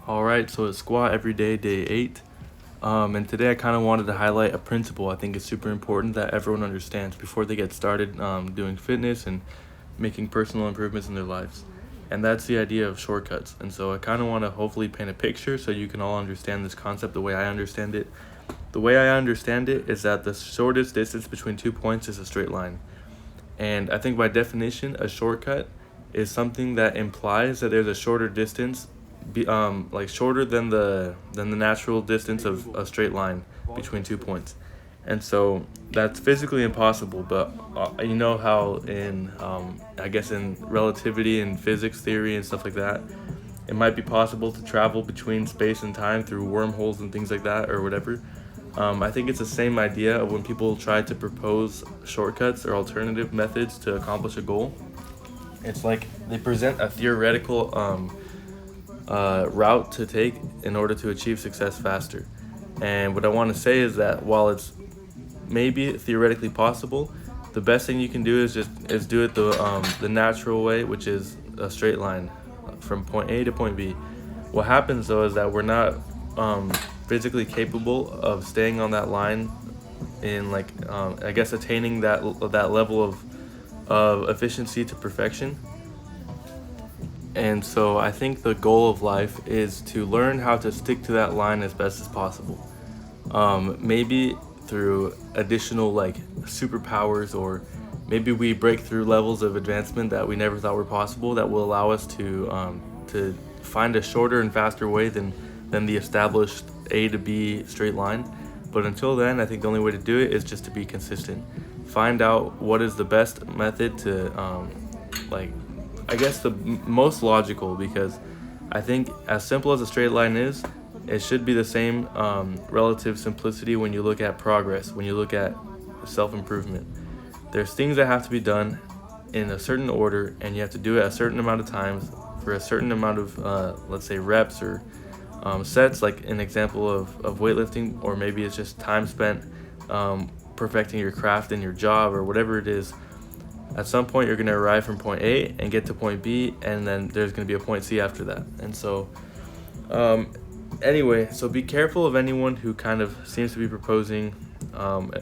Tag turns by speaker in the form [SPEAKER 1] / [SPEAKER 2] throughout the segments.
[SPEAKER 1] All right, so it's squat every day, day 8. And today I kind of wanted to highlight a principle I think is super important that everyone understands before they get started doing fitness and making personal improvements in their lives. And that's the idea of shortcuts. And so I kind of want to hopefully paint a picture so you can all understand this concept the way I understand it. The way I understand it is that the shortest distance between 2 points is a straight line. And I think by definition, a shortcut is something that implies that there's a shorter distance, like shorter than the natural distance of a straight line between 2 points. And so that's physically impossible. But you know how in I guess in relativity and physics theory and stuff like that, it might be possible to travel between space and time through wormholes and things like that or whatever. I think it's the same idea of when people try to propose shortcuts or alternative methods to accomplish a goal. It's like they present a theoretical route to take in order to achieve success faster. And what I want to say is that while it's maybe theoretically possible, the best thing you can do is do it the natural way, which is a straight line from point A to point B. What happens though is that we're not physically capable of staying on that line in I guess attaining that level of efficiency to perfection. And so I think the goal of life is to learn how to stick to that line as best as possible. Maybe through additional superpowers, or maybe we break through levels of advancement that we never thought were possible that will allow us to find a shorter and faster way than the established A to B straight line. But until then, I think the only way to do it is just to be consistent. Find out what is the best method to I guess the most logical, because I think as simple as a straight line is, it should be the same relative simplicity when you look at progress, when you look at self-improvement. There's things that have to be done in a certain order, and you have to do it a certain amount of times for a certain amount of, let's say, reps or sets, like an example of weightlifting, or maybe it's just time spent perfecting your craft in your job or whatever it is. At some point, you're going to arrive from point A and get to point B, and then there's going to be a point C after that. And so, anyway, so be careful of anyone who kind of seems to be proposing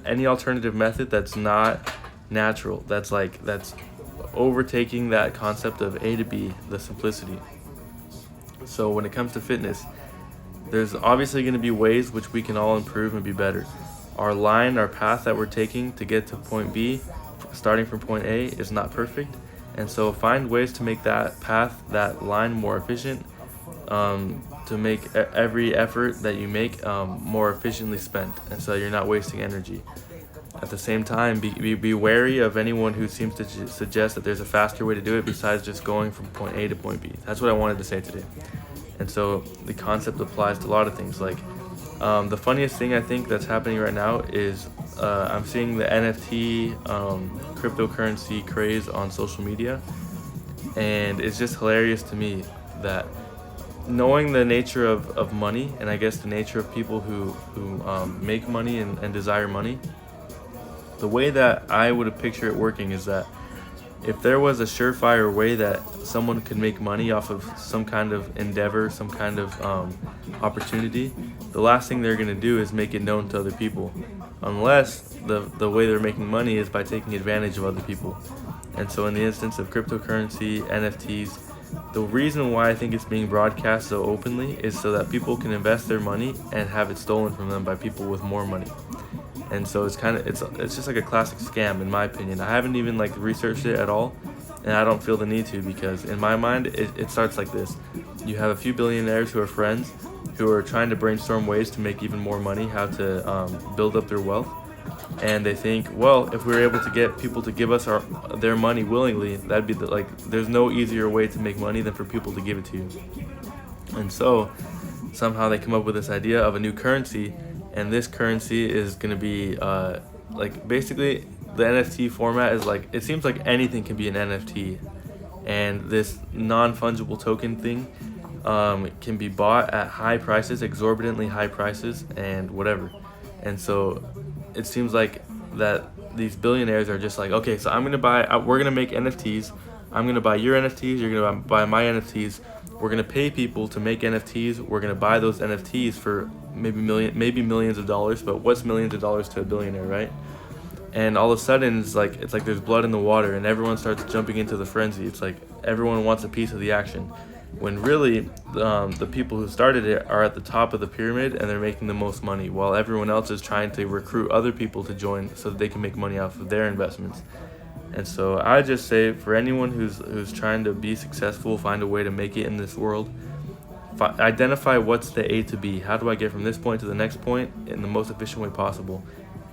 [SPEAKER 1] any alternative method that's not natural. That's overtaking that concept of A to B, the simplicity. So when it comes to fitness, there's obviously going to be ways which we can all improve and be better. Our path that we're taking to get to point B, starting from point A, is not perfect. And so find ways to make that path, that line, more efficient, to make every effort that you make more efficiently spent, and so you're not wasting energy. At the same time, be wary of anyone who seems to suggest that there's a faster way to do it besides just going from point A to point B. That's what I wanted to say today. And so the concept applies to a lot of things. The funniest thing I think that's happening right now is I'm seeing the NFT cryptocurrency craze on social media, and it's just hilarious to me that, knowing the nature of money, and I guess the nature of people who make money and desire money, the way that I would picture it working is that if there was a surefire way that someone could make money off of some kind of endeavor, some kind of opportunity, the last thing they're going to do is make it known to other people, unless the way they're making money is by taking advantage of other people. And so in the instance of cryptocurrency, NFTs, the reason why I think it's being broadcast so openly is so that people can invest their money and have it stolen from them by people with more money. And so it's just like a classic scam, in my opinion. I haven't even researched it at all, and I don't feel the need to, because in my mind it starts like this. You have a few billionaires who are friends, who are trying to brainstorm ways to make even more money, how to build up their wealth. And they think, well, if we're able to get people to give us their money willingly, that'd be there's no easier way to make money than for people to give it to you. And so somehow they come up with this idea of a new currency, and this currency is going to be basically the NFT format is it seems like anything can be an NFT, and this non-fungible token thing can be bought at high prices, exorbitantly high prices, and whatever. And so it seems like that these billionaires are just okay, so we're gonna make NFTs. I'm gonna buy your NFTs, you're gonna buy my NFTs. we're going to pay people to make NFTs. We're going to buy those NFTs for maybe millions of dollars, but what's millions of dollars to a billionaire, right? And all of a sudden it's like there's blood in the water, and everyone starts jumping into the frenzy. It's like everyone wants a piece of the action, when really the people who started it are at the top of the pyramid, and they're making the most money, while everyone else is trying to recruit other people to join so that they can make money off of their investments. And so I just say, for anyone who's trying to be successful, find a way to make it in this world, identify what's the A to B. How do I get from this point to the next point in the most efficient way possible?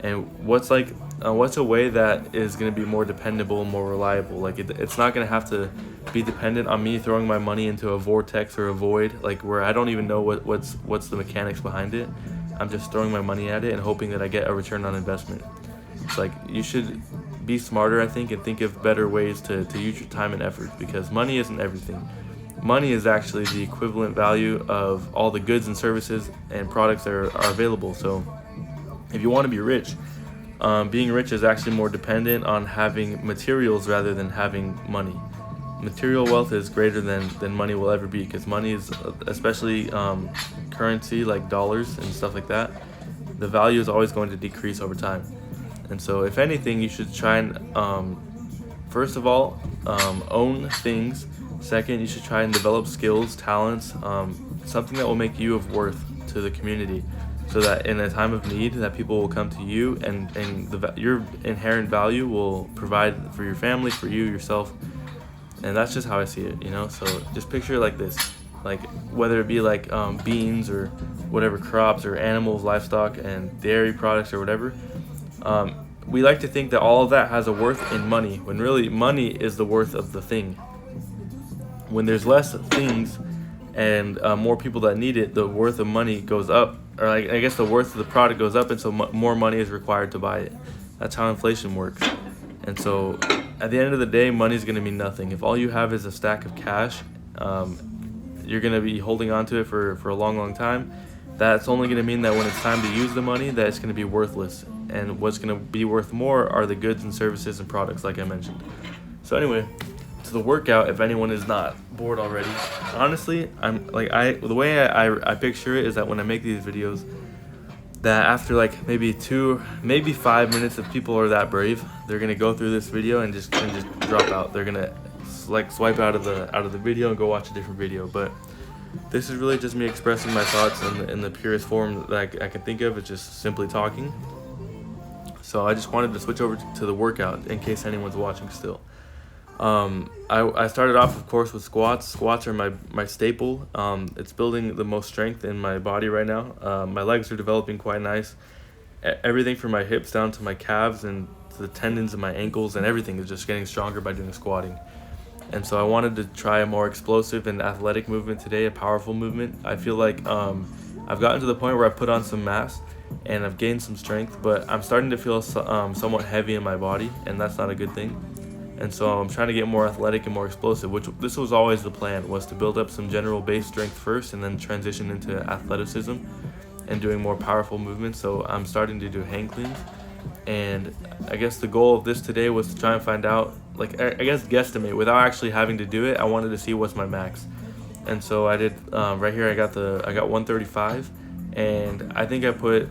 [SPEAKER 1] And what's a way that is going to be more dependable, more reliable? Like it's not going to have to be dependent on me throwing my money into a vortex or a void, like where I don't even know what's the mechanics behind it. I'm just throwing my money at it and hoping that I get a return on investment. It's like, you should be smarter, I think, and think of better ways to use your time and effort, because money isn't everything. Money is actually the equivalent value of all the goods and services and products that are available. So if you want to be rich, being rich is actually more dependent on having materials rather than having money. Material wealth is greater than money will ever be, because money is, especially currency like dollars and stuff like that, the value is always going to decrease over time. And so if anything, you should try and first of all own things. Second, you should try and develop skills, talents, something that will make you of worth to the community, so that in a time of need that people will come to you, and your inherent value will provide for your family, for you, yourself. And that's just how I see it, you know? So just picture it like this, like whether it be like beans or whatever, crops or animals, livestock and dairy products or whatever. We like to think that all of that has a worth in money, when really money is the worth of the thing. When there's less things and more people that need it, the worth of money goes up, or I guess the worth of the product goes up, and so more money is required to buy it. That's how inflation works. And so at the end of the day, money is going to mean nothing. If all you have is a stack of cash, you're going to be holding on to it for a long time. That's only going to mean that when it's time to use the money, that it's going to be worthless. And what's going to be worth more are the goods and services and products, like I mentioned. So anyway, to the workout, if anyone is not bored already, honestly, the way I picture it is that when I make these videos, that after like maybe 5 minutes, if people are that brave, they're gonna go through this video and just drop out. They're gonna like swipe out of the video and go watch a different video. But this is really just me expressing my thoughts in the purest form that I can think of. It's just simply talking. So I just wanted to switch over to the workout in case anyone's watching still. I started off, of course, with squats. Squats are my staple. It's building the most strength in my body right now. My legs are developing quite nice. Everything from my hips down to my calves and to the tendons in my ankles, and everything is just getting stronger by doing squatting. And so I wanted to try a more explosive and athletic movement today, a powerful movement. I feel like I've gotten to the point where I put on some mass and I've gained some strength, but I'm starting to feel somewhat heavy in my body, and that's not a good thing. And so I'm trying to get more athletic and more explosive, which this was always the plan, was to build up some general base strength first and then transition into athleticism and doing more powerful movements. So I'm starting to do hang cleans. And I guess the goal of this today was to try and find out, like, I guess guesstimate without actually having to do it. I wanted to see what's my max. And so I did, right here I got 135, and I think I put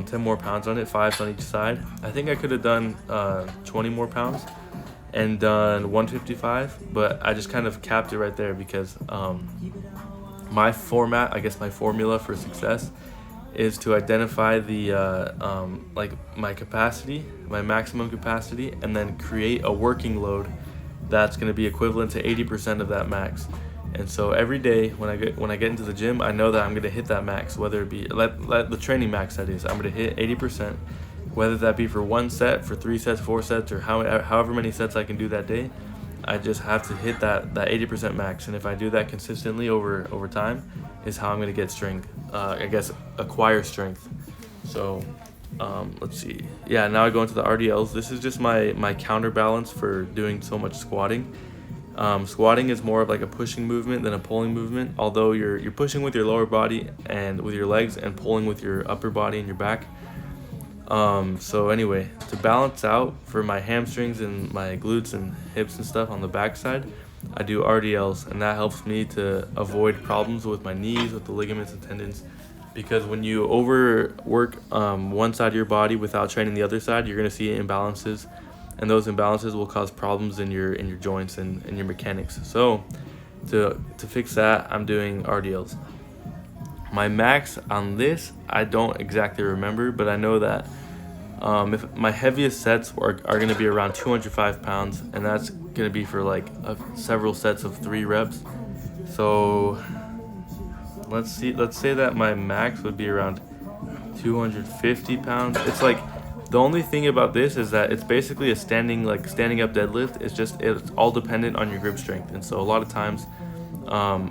[SPEAKER 1] 10 more pounds on it, 5 on each side. I think I could have done 20 more pounds and done 155, but I just kind of capped it right there because my formula for success is to identify the my capacity, my maximum capacity, and then create a working load that's going to be equivalent to 80% of that max. And so every day when I get into the gym, I know that I'm going to hit that max, whether it be the training max, that is. I'm going to hit 80%, whether that be for 1 set, for 3 sets, 4 sets, or however many sets I can do that day. I just have to hit that 80% max, and if I do that consistently over time, is how I'm going to get strength. Acquire strength. So let's see. Yeah, now I go into the RDLs. This is just my counterbalance for doing so much squatting. Squatting is more of like a pushing movement than a pulling movement, although you're pushing with your lower body and with your legs and pulling with your upper body and your back. So anyway, to balance out for my hamstrings and my glutes and hips and stuff on the back side, I do RDLs, and that helps me to avoid problems with my knees, with the ligaments and tendons. Because when you overwork one side of your body without training the other side, you're gonna see imbalances, and those imbalances will cause problems in your joints and your mechanics. So to fix that, I'm doing RDLs. My max on this, I don't exactly remember, but I know that if my heaviest sets are going to be around 205 pounds, and that's going to be for like several sets of 3 reps. So let's say that my max would be around 250 pounds. It's like, the only thing about this is that it's basically a standing up deadlift. It's all dependent on your grip strength. And so a lot of times,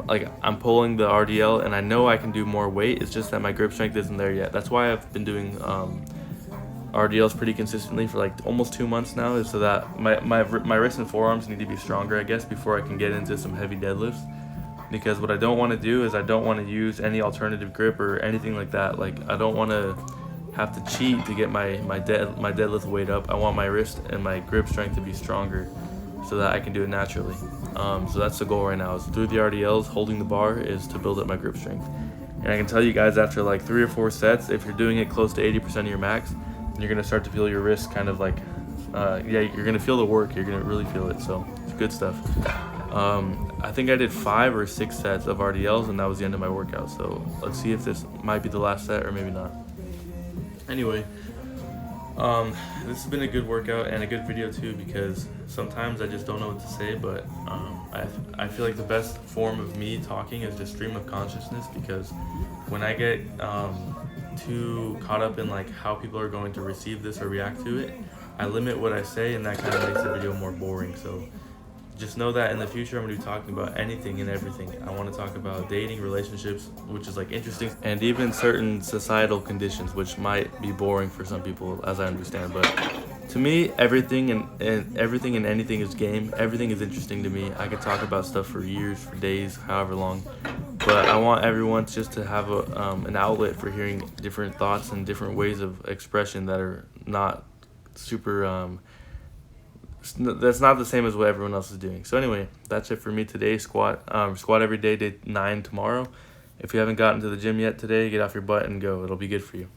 [SPEAKER 1] like, I'm pulling the RDL and I know I can do more weight. It's just that my grip strength isn't there yet. That's why I've been doing RDLs pretty consistently for like almost 2 months now, is so that my wrists and forearms need to be stronger, I guess, before I can get into some heavy deadlifts. Because what I don't want to do is I don't want to use any alternative grip or anything like that. Like, I don't want to have to cheat to get my deadlift weight up. I want my wrist and my grip strength to be stronger so that I can do it naturally. So that's the goal right now, is through the RDLs, holding the bar, is to build up my grip strength. And I can tell you guys, after like 3 or 4 sets, if you're doing it close to 80% of your max, you're going to start to feel your wrists kind of like, you're going to feel the work. You're going to really feel it. So it's good stuff. I think I did 5 or 6 sets of RDLs, and that was the end of my workout. So let's see if this might be the last set or maybe not. Anyway, this has been a good workout and a good video too, because sometimes I just don't know what to say, but I feel like the best form of me talking is just stream of consciousness, because when I get too caught up in like how people are going to receive this or react to it, I limit what I say, and that kind of makes the video more boring. So just know that in the future I'm going to be talking about anything and everything. I want to talk about dating, relationships, which is like interesting, and even certain societal conditions, which might be boring for some people, as I understand. But to me, everything and anything is game. Everything is interesting to me. I could talk about stuff for years, for days, however long. But I want everyone just to have an outlet for hearing different thoughts and different ways of expression that are not super that's not the same as what everyone else is doing. So anyway, that's it for me today. Squat every day, day 9 tomorrow. If you haven't gotten to the gym yet today, get off your butt and go. It'll be good for you.